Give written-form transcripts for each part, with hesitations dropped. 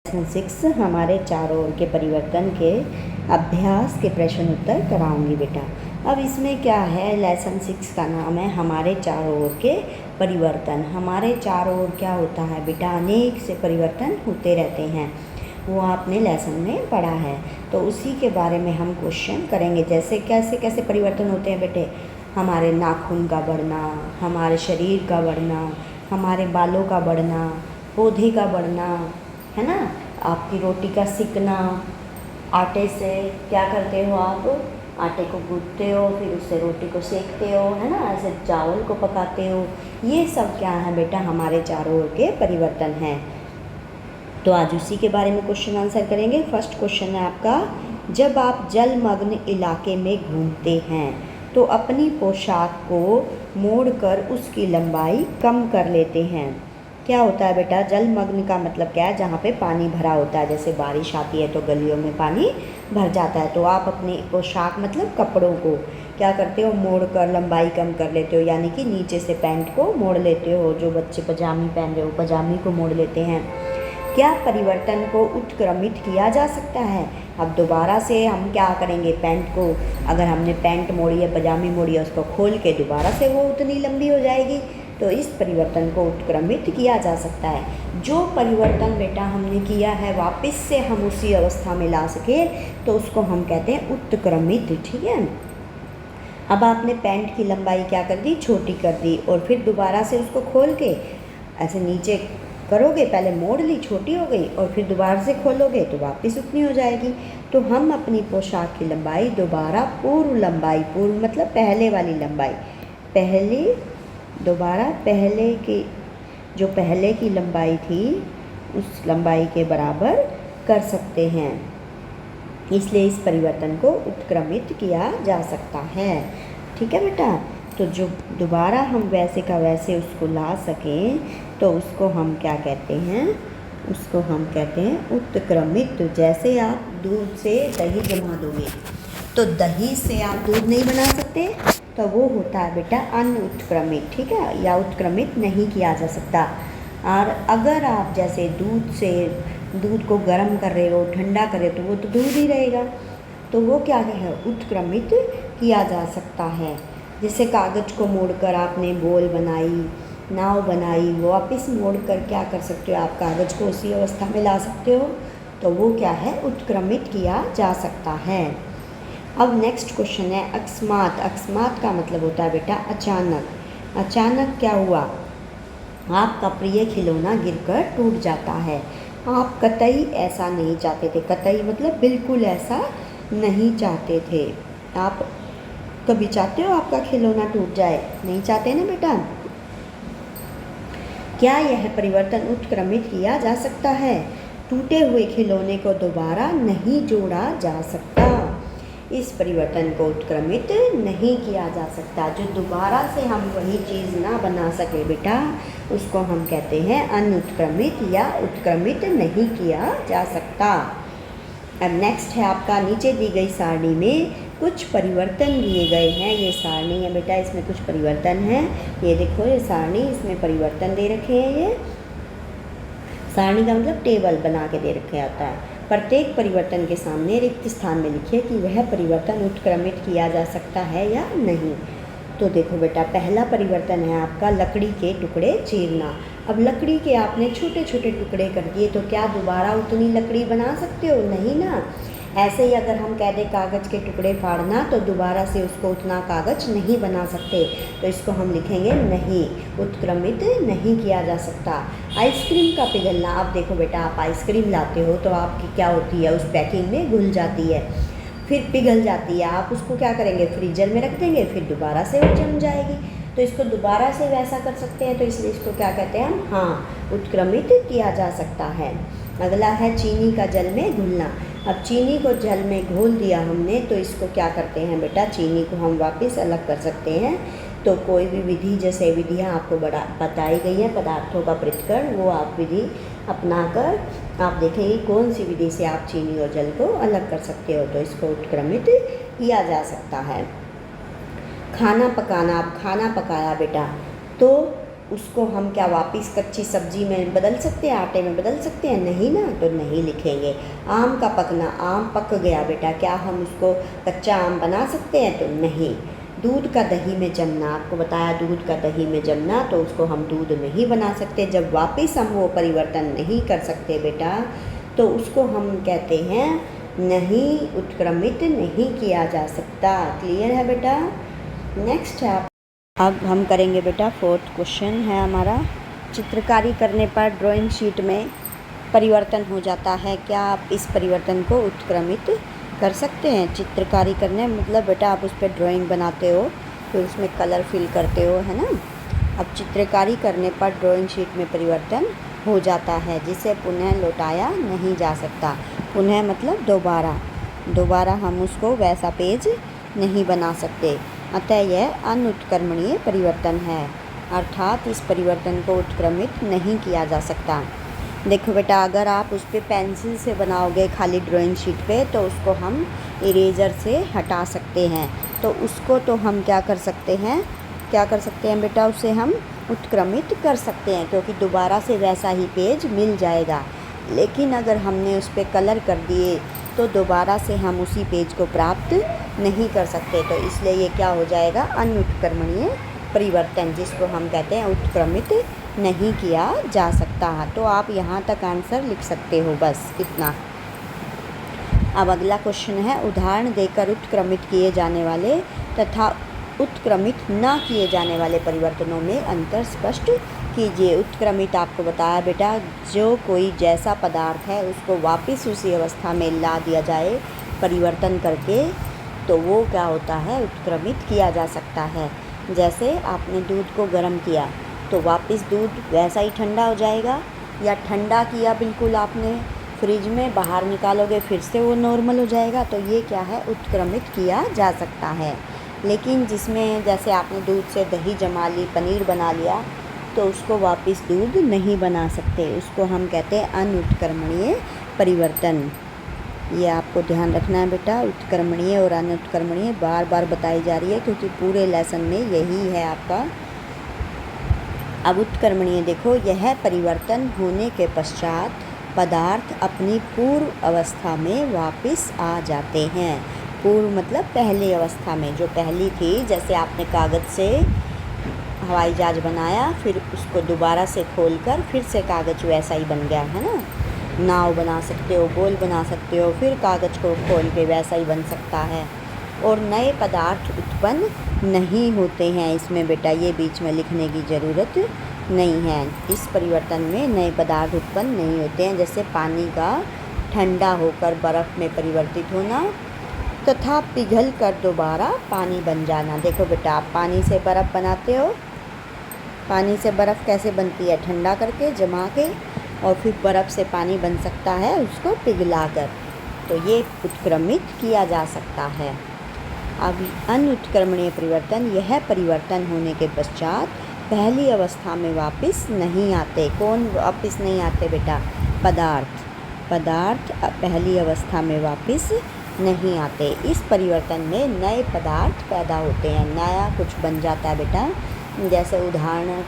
Lesson 6 हमारे चारों ओर के परिवर्तन के अभ्यास के प्रश्न उत्तर कराऊंगी बेटा। अब इसमें क्या है, लेसन 6 का नाम है हमारे चारों ओर के परिवर्तन। हमारे चारों ओर क्या होता है बेटा, अनेक से परिवर्तन होते रहते हैं, वो आपने लेसन में पढ़ा है। तो उसी के बारे में हम क्वेश्चन करेंगे। जैसे कैसे कैसे परिवर्तन होते हैं बेटे, हमारे नाखून का बढ़ना, हमारे शरीर का बढ़ना, हमारे बालों का बढ़ना, पौधे का बढ़ना, है ना, आपकी रोटी का सिकना, आटे से क्या करते हो आप, आटे को गूंथते हो, फिर उससे रोटी को सेकते हो, है ना, ऐसे चावल को पकाते हो। ये सब क्या है बेटा, हमारे चारों ओर के परिवर्तन हैं। तो आज उसी के बारे में क्वेश्चन आंसर करेंगे। फर्स्ट क्वेश्चन है आपका, जब आप जलमग्न इलाके में घूमते हैं तो अपनी पोशाक को मोड़कर उसकी लंबाई कम कर लेते हैं। क्या होता है बेटा, जलमग्न का मतलब क्या है, जहाँ पे पानी भरा होता है, जैसे बारिश आती है तो गलियों में पानी भर जाता है, तो आप अपनी पोशाक मतलब कपड़ों को क्या करते हो, मोड़ कर लंबाई कम कर लेते हो, यानी कि नीचे से पैंट को मोड़ लेते हो। जो बच्चे पजामी पहन रहे हो पजामी को मोड़ लेते हैं। क्या परिवर्तन को उत्क्रमित किया जा सकता है। अब दोबारा से हम क्या करेंगे, पैंट को, अगर हमने पैंट मोड़ी है, पजामी मोड़ी है, उसको खोल के दोबारा से वो उतनी लंबी हो जाएगी। तो इस परिवर्तन को उत्क्रमित किया जा सकता है। जो परिवर्तन बेटा हमने किया है वापस से हम उसी अवस्था में ला सके तो उसको हम कहते हैं उत्क्रमित। ठीक है। अब आपने पैंट की लंबाई क्या कर दी, छोटी कर दी, और फिर दोबारा से उसको खोल के ऐसे नीचे करोगे, पहले मोड़ ली, छोटी हो गई, और फिर दोबारा से खोलोगे तो वापस उतनी हो जाएगी। तो हम अपनी पोशाक की लंबाई दोबारा पूर्व लंबाई, पूर्व मतलब पहले वाली लंबाई, पहले दोबारा पहले की जो पहले की लंबाई थी उस लंबाई के बराबर कर सकते हैं। इसलिए इस परिवर्तन को उत्क्रमित किया जा सकता है। ठीक है बेटा। तो जो दोबारा हम वैसे का वैसे उसको ला सकें तो उसको हम क्या कहते हैं, उसको हम कहते हैं उत्क्रमित। जैसे आप दूध से दही जमा दोगे तो दही से आप दूध नहीं बना सकते, तो वो होता है बेटा अनुत्क्रमित। ठीक है, या उत्क्रमित नहीं किया जा सकता। और अगर आप जैसे दूध को गर्म कर रहे हो, ठंडा कर रहे हो, तो वो तो दूध ही रहेगा, तो वो क्या है, उत्क्रमित किया जा सकता है। जैसे कागज़ को मोड़कर आपने बोल बनाई, नाव बनाई, वो वापस मोड़कर क्या कर सकते हो, आप कागज़ को उसी अवस्था में ला सकते हो, तो वो क्या है, उत्क्रमित किया जा सकता है। अब नेक्स्ट क्वेश्चन है अकस्मात। अकस्मात का मतलब होता है बेटा अचानक। अचानक क्या हुआ, आपका प्रिय खिलौना गिरकर टूट जाता है। आप कतई ऐसा नहीं चाहते थे, कतई मतलब बिल्कुल ऐसा नहीं चाहते थे। आप कभी चाहते हो आपका खिलौना टूट जाए, नहीं चाहते ना बेटा। क्या यह परिवर्तन उत्क्रमित किया जा सकता है। टूटे हुए खिलौने को दोबारा नहीं जोड़ा जा सकता। इस परिवर्तन को उत्क्रमित नहीं किया जा सकता। जो दोबारा से हम वही चीज़ ना बना सके बेटा, उसको हम कहते हैं अनुत्क्रमित या उत्क्रमित नहीं किया जा सकता। अब नेक्स्ट है आपका, नीचे दी गई सारणी में कुछ परिवर्तन दिए गए हैं। ये सारणी है बेटा, इसमें कुछ परिवर्तन है। ये देखो, ये सारणी, इसमें परिवर्तन दे रखे हैं। ये सारणी का मतलब टेबल बना के दे रखे आता है। प्रत्येक परिवर्तन के सामने रिक्त स्थान में लिखिए कि वह परिवर्तन उत्क्रमित किया जा सकता है या नहीं। तो देखो बेटा, पहला परिवर्तन है आपका लकड़ी के टुकड़े चीरना। अब लकड़ी के आपने छोटे छोटे टुकड़े कर दिए, तो क्या दोबारा उतनी लकड़ी बना सकते हो, नहीं ना। ऐसे ही अगर हम कह दें कागज़ के टुकड़े फाड़ना, तो दोबारा से उसको उतना कागज़ नहीं बना सकते, तो इसको हम लिखेंगे नहीं, उत्क्रमित नहीं किया जा सकता। आइसक्रीम का पिघलना। अब देखो बेटा, आप आइसक्रीम लाते हो तो आपकी क्या होती है, उस पैकिंग में घुल जाती है, फिर पिघल जाती है। आप उसको क्या करेंगे, फ्रीजर में रख देंगे, फिर दोबारा से वो जम जाएगी, तो इसको दोबारा से वैसा कर सकते हैं, तो इसलिए इसको क्या कहते हैं हम, हाँ, उत्क्रमित किया जा सकता है। अगला है चीनी का जल में घुलना। अब चीनी को जल में घोल दिया हमने, तो इसको क्या करते हैं बेटा, चीनी को हम वापस अलग कर सकते हैं। तो कोई भी विधि, जैसे विधियाँ आपको बताई गई हैं पदार्थों का पृथक्करण, वो आप विधि अपनाकर आप देखेंगे कौन सी विधि से आप चीनी और जल को अलग कर सकते हो, तो इसको उत्क्रमित किया जा सकता है। खाना पकाना। अब खाना पकाया बेटा, तो उसको हम क्या वापस कच्ची सब्जी में बदल सकते हैं, आटे में बदल सकते हैं? नहीं ना, तो नहीं लिखेंगे। आम का पकना, आम पक गया बेटा, क्या हम उसको कच्चा आम बना सकते हैं? तो नहीं। दूध का दही में जमना, आपको बताया दूध का दही में जमना, तो उसको हम दूध नहीं बना सकते। जब वापस हम वो परिवर्तन नहीं कर सकते बेटा, तो उसको हम कहते हैं नहीं, उत्क्रमित नहीं किया जा सकता। क्लियर है बेटा? नेक्स्ट है अब हम करेंगे बेटा 4th क्वेश्चन है हमारा। चित्रकारी करने पर ड्राइंग शीट में परिवर्तन हो जाता है, क्या आप इस परिवर्तन को उत्क्रमित कर सकते हैं? चित्रकारी करने मतलब बेटा आप उस पर ड्राइंग बनाते हो, फिर उसमें कलर फिल करते हो, है ना। अब चित्रकारी करने पर ड्राइंग शीट में परिवर्तन हो जाता है जिसे पुनः लौटाया नहीं जा सकता। पुनः मतलब दोबारा हम उसको वैसा पेज नहीं बना सकते। अतः यह अनुत्क्रमणीय परिवर्तन है, अर्थात इस परिवर्तन को उत्क्रमित नहीं किया जा सकता। देखो बेटा, अगर आप उस पर पेंसिल से बनाओगे खाली ड्राइंग शीट पे, तो उसको हम इरेजर से हटा सकते हैं। तो उसको तो हम क्या कर सकते हैं बेटा, उसे हम उत्क्रमित कर सकते हैं, क्योंकि दोबारा से वैसा ही पेज मिल जाएगा। लेकिन अगर हमने उस पर कलर कर दिए तो दोबारा से हम उसी पेज को प्राप्त नहीं कर सकते। तो इसलिए ये क्या हो जाएगा, अनुत्क्रमणीय परिवर्तन, जिसको हम कहते हैं उत्क्रमित नहीं किया जा सकता। तो आप यहाँ तक आंसर लिख सकते हो, बस इतना। अब अगला क्वेश्चन है, उदाहरण देकर उत्क्रमित किए जाने वाले तथा उत्क्रमित न किए जाने वाले परिवर्तनों में अंतर स्पष्ट कीजिए। उत्क्रमित आपको बताया बेटा, जो कोई जैसा पदार्थ है उसको वापस उसी अवस्था में ला दिया जाए परिवर्तन करके, तो वो क्या होता है, उत्क्रमित किया जा सकता है। जैसे आपने दूध को गर्म किया तो वापस दूध वैसा ही ठंडा हो जाएगा, या ठंडा किया बिल्कुल आपने फ्रिज में, बाहर निकालोगे फिर से वो नॉर्मल हो जाएगा। तो ये क्या है, उत्क्रमित किया जा सकता है। लेकिन जिसमें जैसे आपने दूध से दही जमा ली, पनीर बना लिया, तो उसको वापस दूध नहीं बना सकते, उसको हम कहते हैं अनुत्क्रमणीय परिवर्तन। ये आपको ध्यान रखना है बेटा, उत्क्रमणीय और अनुत्क्रमणीय बार बार बताई जा रही है, क्योंकि पूरे लेसन में यही है आपका। अब उत्क्रमणीय देखो, यह परिवर्तन होने के पश्चात पदार्थ अपनी पूर्व अवस्था में वापस आ जाते हैं। पूर्व मतलब पहली अवस्था में, जो पहली थी, जैसे आपने कागज़ से हवाई जहाज बनाया, फिर उसको दोबारा से खोलकर फिर से कागज़ वैसा ही बन गया, है ना। नाव बना सकते हो, बोल बना सकते हो, फिर कागज़ को खोल के वैसा ही बन सकता है। और नए पदार्थ उत्पन्न नहीं होते हैं इसमें बेटा, ये बीच में लिखने की ज़रूरत नहीं है। इस परिवर्तन में नए पदार्थ उत्पन्न नहीं होते हैं, जैसे पानी का ठंडा होकर बर्फ़ में परिवर्तित होना तथा पिघल कर दोबारा पानी बन जाना। देखो बेटा, आप पानी से बर्फ़ बनाते हो, पानी से बर्फ़ कैसे बनती है, ठंडा करके जमा के, और फिर बर्फ़ से पानी बन सकता है उसको पिघला कर। तो ये उत्क्रमित किया जा सकता है। अब अनुत्क्रमणीय परिवर्तन, यह परिवर्तन होने के पश्चात पहली अवस्था में वापस नहीं आते। कौन वापस नहीं आते बेटा, पदार्थ पहली अवस्था में वापस नहीं आते। इस परिवर्तन में नए पदार्थ पैदा होते हैं, नया कुछ बन जाता है बेटा। जैसे उदाहरण,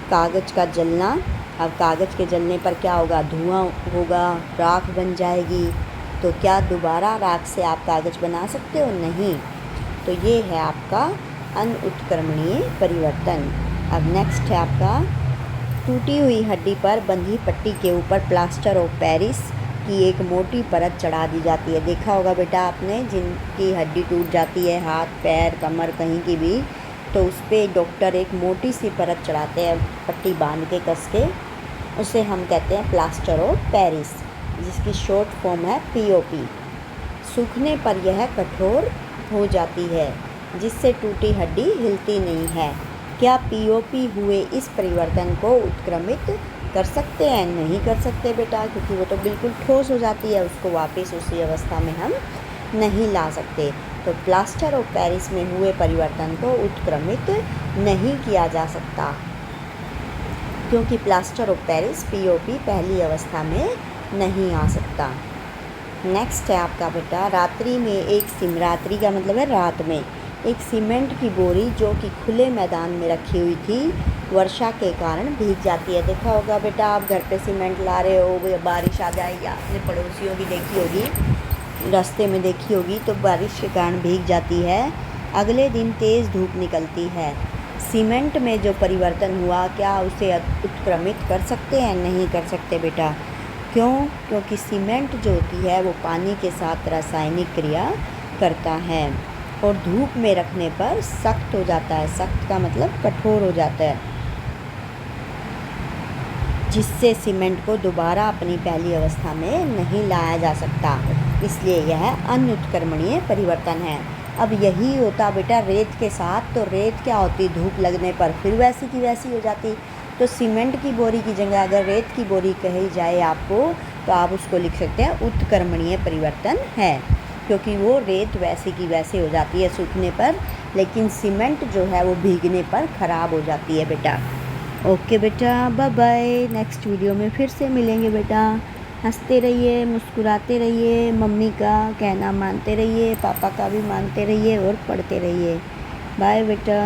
कागज़ का जलना। अब कागज़ के जलने पर क्या होगा, धुआं होगा, राख बन जाएगी। तो क्या दोबारा राख से आप कागज़ बना सकते हो? नहीं। तो ये है आपका अनुत्क्रमणीय परिवर्तन। अब नेक्स्ट है आपका, टूटी हुई हड्डी पर बंधी पट्टी के ऊपर प्लास्टर ऑफ पेरिस की एक मोटी परत चढ़ा दी जाती है। देखा होगा बेटा आपने, जिनकी हड्डी टूट जाती है, हाथ पैर कमर कहीं की भी, तो उस पर डॉक्टर एक मोटी सी परत चढ़ाते हैं, पट्टी बांध के कस के। उसे हम कहते हैं प्लास्टर ऑफ पेरिस, जिसकी शॉर्ट फॉर्म है पीओपी। सूखने पर यह कठोर हो जाती है, जिससे टूटी हड्डी हिलती नहीं है। क्या पीओपी हुए इस परिवर्तन को उत्क्रमित कर सकते हैं? नहीं कर सकते बेटा, क्योंकि वो तो बिल्कुल ठोस हो जाती है, उसको वापस उसी अवस्था में हम नहीं ला सकते। तो प्लास्टर ऑफ पेरिस में हुए परिवर्तन को उत्क्रमित नहीं किया जा सकता, क्योंकि प्लास्टर ऑफ पेरिस पीओपी पहली अवस्था में नहीं आ सकता। नेक्स्ट है आपका बेटा, रात्रि में रात्रि का मतलब है रात में, एक सीमेंट की बोरी जो कि खुले मैदान में रखी हुई थी, वर्षा के कारण भीग जाती है। देखा होगा बेटा, आप घर पे सीमेंट ला रहे हो, बारिश आ जाएगी, आपने पड़ोसियों की देखी होगी, रास्ते में देखी होगी, तो बारिश के कारण भीग जाती है। अगले दिन तेज़ धूप निकलती है। सीमेंट में जो परिवर्तन हुआ, क्या उसे उत्क्रमित कर सकते हैं? नहीं कर सकते बेटा। क्यों? क्योंकि सीमेंट जो होती है वो पानी के साथ रासायनिक क्रिया करता है और धूप में रखने पर सख्त हो जाता है। सख्त का मतलब कठोर हो जाता है, जिससे सीमेंट को दोबारा अपनी पहली अवस्था में नहीं लाया जा सकता। इसलिए यह अनुत्क्रमणीय परिवर्तन है। अब यही होता बेटा रेत के साथ। तो रेत क्या होती? धूप लगने पर फिर वैसी की वैसी हो जाती। तो सीमेंट की बोरी की जगह अगर रेत की बोरी कही जाए आपको, तो आप उसको लिख सकते हैं उत्क्रमणीय परिवर्तन है, क्योंकि वो रेत वैसे की वैसे हो जाती है सूखने पर, लेकिन सीमेंट जो है वो भीगने पर ख़राब हो जाती है बेटा। ओके बेटा, बाय बाय। नेक्स्ट वीडियो में फिर से मिलेंगे बेटा। हंसते रहिए, मुस्कुराते रहिए, मम्मी का कहना मानते रहिए, पापा का भी मानते रहिए और पढ़ते रहिए। बाय बेटा।